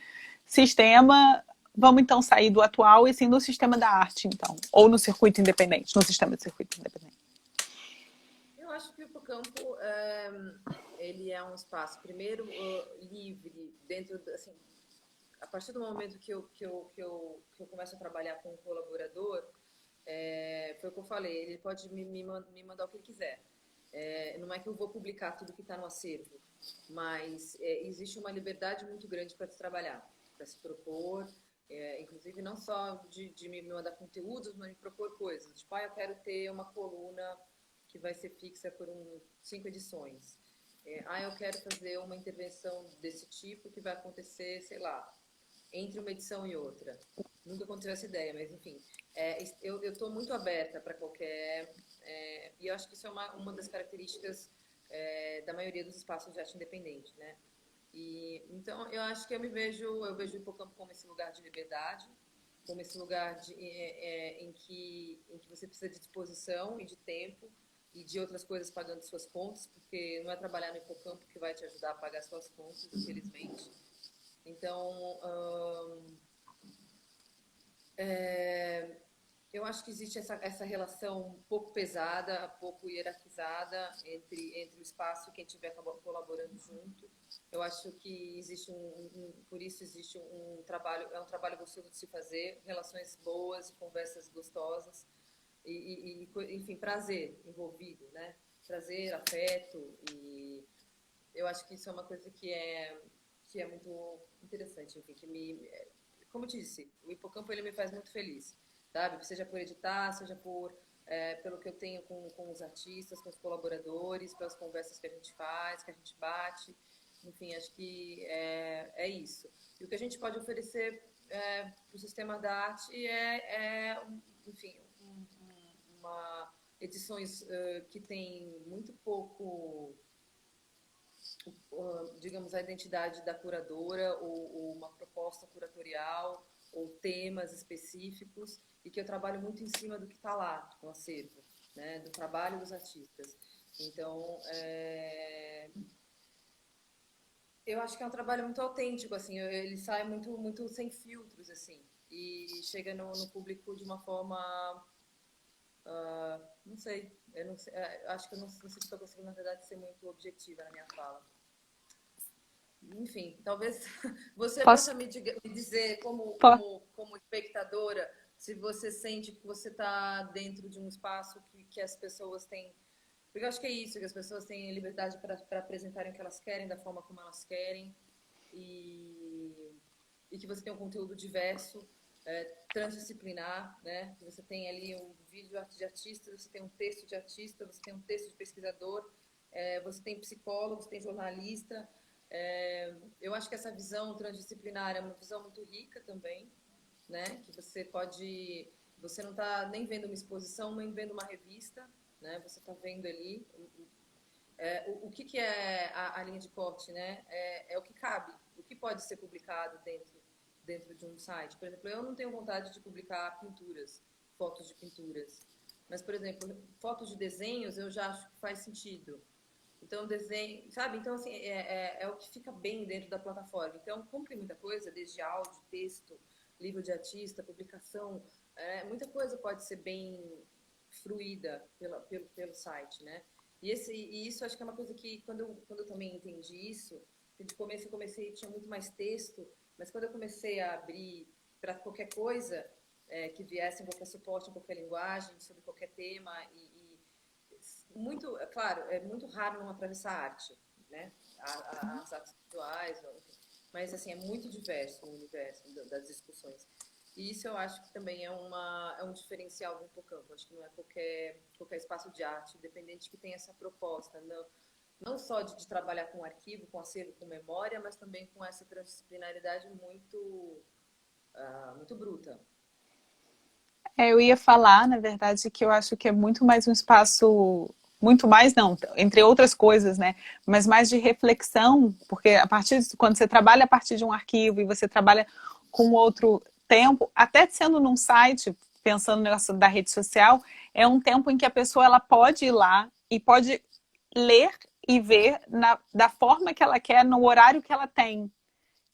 sistema, vamos então sair do atual e sim no sistema da arte, então, ou no circuito independente, no sistema de circuito independente. Eu acho que o hipocampo ele é um espaço, primeiro, livre, dentro, assim, a partir do momento que eu começo a trabalhar com um colaborador, foi o que eu falei, ele pode me mandar o que ele quiser. Não é que eu vou publicar tudo que está no acervo, mas existe uma liberdade muito grande para se trabalhar, para se propor, inclusive não só de me mandar conteúdos, mas me propor coisas. Tipo, eu quero ter uma coluna que vai ser fixa por 5 edições. Eu quero fazer uma intervenção desse tipo que vai acontecer, sei lá, entre uma edição e outra. Nunca aconteceu essa ideia, mas enfim. Eu estou muito aberta para qualquer... e eu acho que isso é uma das características da maioria dos espaços de arte independente, né? Então, eu acho que eu vejo o hipocampo como esse lugar de liberdade, como esse lugar em que você precisa de disposição e de tempo e de outras coisas pagando suas contas, porque não é trabalhar no hipocampo que vai te ajudar a pagar suas contas, infelizmente. Então, eu acho que existe essa relação um pouco pesada, um pouco hierarquizada entre o espaço e quem estiver colaborando junto. Eu acho que existe por isso existe um trabalho, é um trabalho gostoso de se fazer, relações boas, conversas gostosas enfim, prazer envolvido, né? Prazer, afeto, e eu acho que isso é uma coisa que é muito interessante, enfim, como eu te disse, o hipocampo ele me faz muito feliz, sabe? Seja por editar, seja pelo que eu tenho com os artistas, com os colaboradores, pelas conversas que a gente faz, que a gente bate, enfim, acho que é isso. E o que a gente pode oferecer para o sistema da arte enfim, edições que tem muito pouco, digamos, a identidade da curadora ou uma proposta curatorial ou temas específicos, e que eu trabalho muito em cima do que está lá no acervo, né, do trabalho dos artistas. Então, eu acho que é um trabalho muito autêntico, assim, ele sai muito sem filtros, assim, e chega no público de uma forma, não sei, eu não sei, acho que eu não sei se estou conseguindo, na verdade, ser muito objetiva na minha fala. Enfim, talvez você possa me dizer, como espectadora, se você sente que você está dentro de um espaço que as pessoas têm. Porque eu acho que é isso, que as pessoas têm liberdade para apresentarem o que elas querem, da forma como elas querem, e que você tem um conteúdo diverso, transdisciplinar, né? Que você tem ali um vídeo de artista, você tem um texto de artista, você tem um texto de pesquisador, você tem psicólogo, você tem jornalista. Eu acho que essa visão transdisciplinar é uma visão muito rica também, né? Que você não está nem vendo uma exposição, nem vendo uma revista, né? Você está vendo ali o que é a linha de corte, né? É o que cabe, o que pode ser publicado dentro de um site. Por exemplo, eu não tenho vontade de publicar pinturas, fotos de pinturas, mas, por exemplo, fotos de desenhos eu já acho que faz sentido. Então, desenho, sabe? Então, assim, é o que fica bem dentro da plataforma. Então, como tem muita coisa, desde áudio, texto, livro de artista, publicação, muita coisa pode ser bem fruída pelo site, né? E isso acho que é uma coisa que, quando eu também entendi isso, de começo eu tinha muito mais texto, mas quando eu comecei a abrir para qualquer coisa que viesse em qualquer suporte, em qualquer linguagem, sobre qualquer tema, muito, claro, é muito raro não atravessar a arte, né? As artes visuais, mas assim, é muito diverso o universo das discussões. E isso eu acho que também é um diferencial do hipocampo. Acho que não é qualquer espaço de arte, independente que tenha essa proposta, não só de trabalhar com arquivo, com acervo, com memória, mas também com essa transdisciplinaridade muito bruta. Eu ia falar, na verdade, que eu acho que é muito mais um espaço, muito mais não, entre outras coisas, né? Mas mais de reflexão, porque quando você trabalha a partir de um arquivo e você trabalha com outro tempo, até sendo num site, pensando no negócio da rede social, é um tempo em que a pessoa ela pode ir lá e pode ler e ver da forma que ela quer, no horário que ela tem.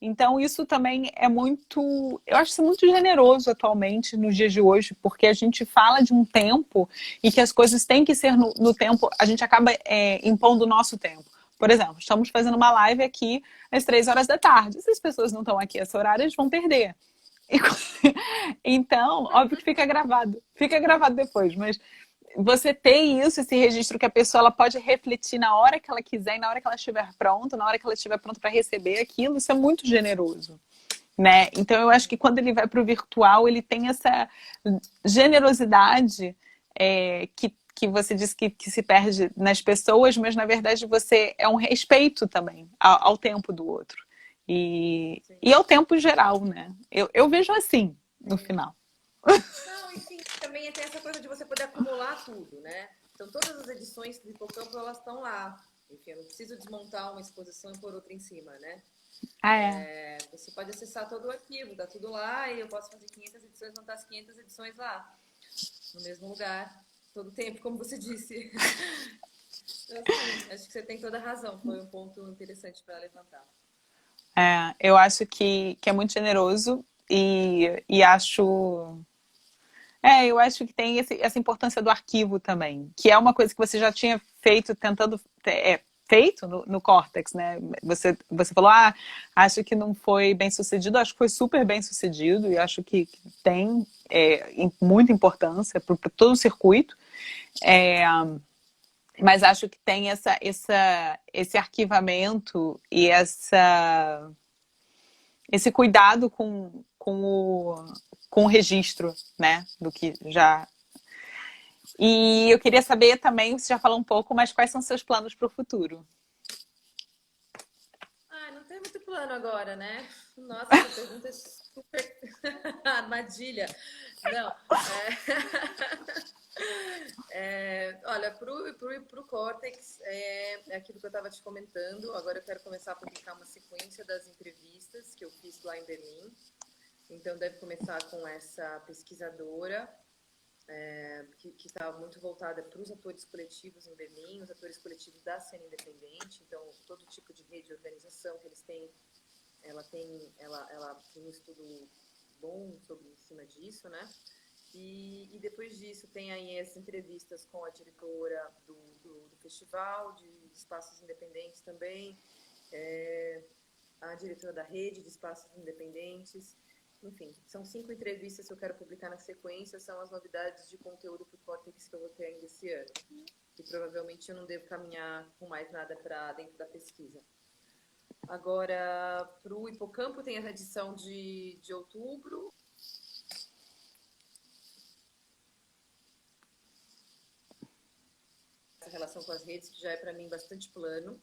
Então, isso também é muito. Eu acho isso muito generoso atualmente, nos dias de hoje, porque a gente fala de um tempo e que as coisas têm que ser no tempo, a gente acaba impondo o nosso tempo. Por exemplo, estamos fazendo uma live aqui às 3 horas da tarde. Se as pessoas não estão aqui a esse horário, eles vão perder. E, então, óbvio que fica gravado depois, mas você ter isso, esse registro que a pessoa ela pode refletir na hora que ela quiser e na hora que ela estiver pronta, na hora que ela estiver pronta para receber aquilo, isso é muito generoso, né? Então eu acho que quando ele vai para o virtual, ele tem essa generosidade que você diz que se perde nas pessoas, mas na verdade você é um respeito também ao tempo do outro. E ao tempo geral, né? Eu vejo assim, no final. Não, enfim, também tem essa coisa de você poder acumular tudo, né? Então, todas as edições do Hipocampo, elas estão lá. Enfim, eu não preciso desmontar uma exposição e pôr outra em cima, né? Ah, é. Você pode acessar todo o arquivo, tá tudo lá, e eu posso fazer 500 edições, montar as 500 edições lá, no mesmo lugar, todo o tempo, como você disse. Então, assim, acho que você tem toda a razão, foi um ponto interessante para levantar. Eu acho que é muito generoso e acho. Eu acho que tem essa importância do arquivo também, que é uma coisa que você já tinha feito, tentando. Feito no Cortex, né? Você falou, acho que não foi bem sucedido, acho que foi super bem sucedido e acho que tem muita importância para todo o circuito. Mas acho que tem esse arquivamento e esse cuidado com o registro, né? Do que já. E eu queria saber também, você já falou um pouco, mas quais são seus planos para o futuro? Não tem muito plano agora, né? Nossa, essa pergunta é super armadilha. Não. Olha, pro Cortex, é aquilo que eu estava te comentando. Agora eu quero começar a publicar uma sequência das entrevistas que eu fiz lá em Berlim. Então, deve começar com essa pesquisadora, que está muito voltada para os atores coletivos em Berlim, os atores coletivos da cena independente. Então, todo tipo de rede de organização que eles têm, ela tem um estudo bom em cima disso, né? E depois disso tem aí as entrevistas com a diretora do festival de espaços independentes também, a diretora da rede de espaços independentes. Enfim, são 5 entrevistas que eu quero publicar na sequência, são as novidades de conteúdo para o Cortex que eu vou ter ainda esse ano. E provavelmente eu não devo caminhar com mais nada para dentro da pesquisa. Agora, para o Hipocampo tem a edição de outubro. Essa relação com as redes, que já é para mim bastante plano.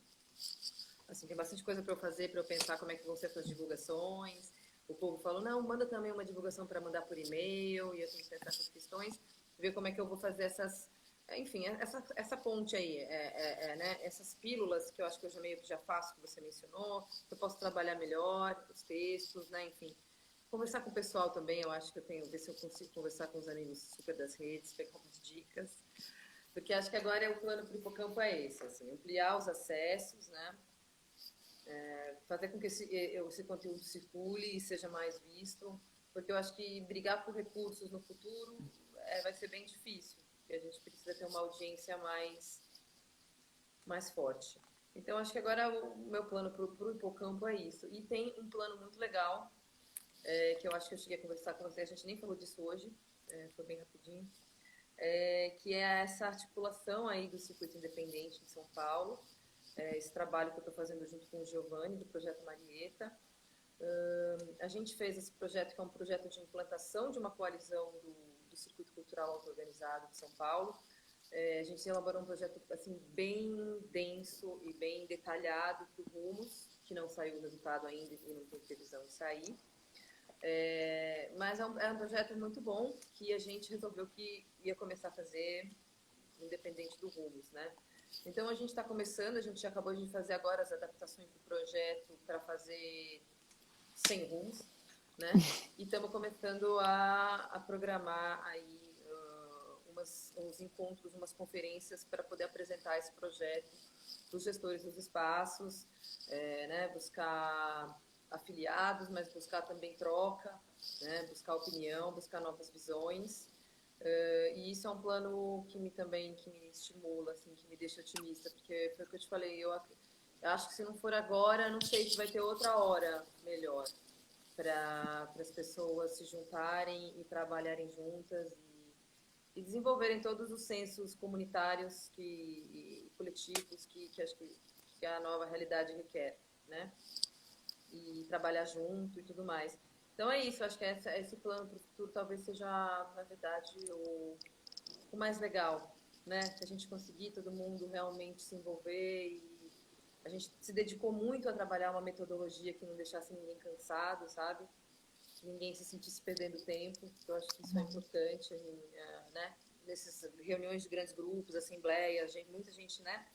Assim, tem bastante coisa para eu fazer, para eu pensar como é que vão ser as divulgações. O povo falou, não, manda também uma divulgação para mandar por e-mail, e eu tenho que pensar essas questões, ver como é que eu vou fazer enfim, essa ponte aí, né? Essas pílulas que eu acho que eu já meio que já faço, que você mencionou, eu posso trabalhar melhor, os textos, né? Enfim, conversar com o pessoal também, eu acho que ver se eu consigo conversar com os amigos super das redes, pegar umas dicas, porque acho que agora o plano para o Hipocampo é esse, assim, ampliar os acessos, né? Fazer com que esse conteúdo circule e seja mais visto, porque eu acho que brigar por recursos no futuro vai ser bem difícil, porque a gente precisa ter uma audiência mais forte. Então, acho que agora o meu plano para o Hipocampo é isso. E tem um plano muito legal, que eu acho que eu cheguei a conversar com você, a gente nem falou disso hoje, foi bem rapidinho, que é essa articulação aí do circuito independente em São Paulo, esse trabalho que eu estou fazendo junto com o Giovanni, do Projeto Marieta. A gente fez esse projeto, que é um projeto de implantação de uma coalizão do Circuito Cultural Auto-Organizado de São Paulo. A gente elaborou um projeto assim, bem denso e bem detalhado para o Rumos, que não saiu o resultado ainda e não tem previsão de sair. Mas é um projeto muito bom que a gente resolveu que ia começar a fazer independente do Rumos, né? Então, a gente está começando, a gente acabou de fazer agora as adaptações do projeto para fazer sem rumos, né? E estamos começando a programar aí uns encontros, umas conferências para poder apresentar esse projeto os gestores dos espaços, né, buscar afiliados, mas buscar também troca, né, buscar opinião, buscar novas visões. E isso é um plano que me estimula, assim, que me deixa otimista, porque foi o que eu te falei, eu acho que se não for agora, não sei se vai ter outra hora melhor para as pessoas se juntarem e trabalharem juntas e desenvolverem todos os sensos comunitários e coletivos que acho que a nova realidade requer, né? E trabalhar junto e tudo mais. Então é isso, acho que esse plano para o futuro talvez seja, na verdade, o mais legal, né? Se a gente conseguir todo mundo realmente se envolver e a gente se dedicou muito a trabalhar uma metodologia que não deixasse ninguém cansado, sabe? Que ninguém se sentisse perdendo tempo. Eu acho que isso é importante, né? Nessas reuniões de grandes grupos, assembleias, muita gente, né?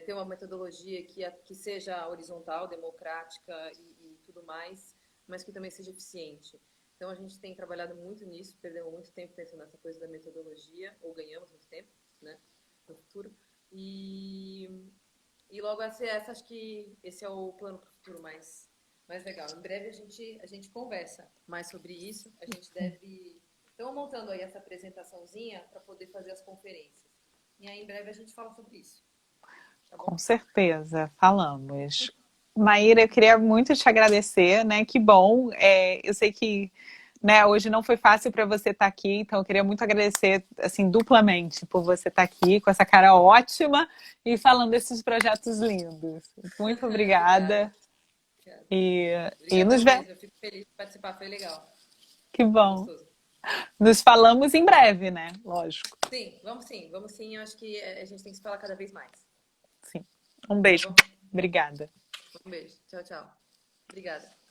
Ter uma metodologia que seja horizontal, democrática e tudo mais, mas que também seja eficiente. Então, a gente tem trabalhado muito nisso, perdemos muito tempo pensando nessa coisa da metodologia, ou ganhamos muito tempo, né, no futuro. E logo acho que esse é o plano para o futuro mais legal. Em breve a gente conversa mais sobre isso. A gente deve... Estamos montando aí essa apresentaçãozinha para poder fazer as conferências. E aí, em breve, a gente fala sobre isso. Tá bom? Com certeza, falamos. Maíra, eu queria muito te agradecer, né? Que bom. Eu sei que, né, hoje não foi fácil para você estar aqui, então eu queria muito agradecer, assim, duplamente por você estar aqui com essa cara ótima e falando desses projetos lindos. Muito Obrigada. obrigada. Obrigada. E Obrigada nos vemos. mesmo. Eu fico feliz de participar. Foi legal. Que Foi bom. gostoso. Nos falamos em breve, né? Lógico. Sim, vamos sim. Vamos sim. Eu acho que a gente tem que se falar cada vez mais. Sim. Um Tá beijo. bom? Obrigada. Um beijo. Tchau, tchau. Obrigada.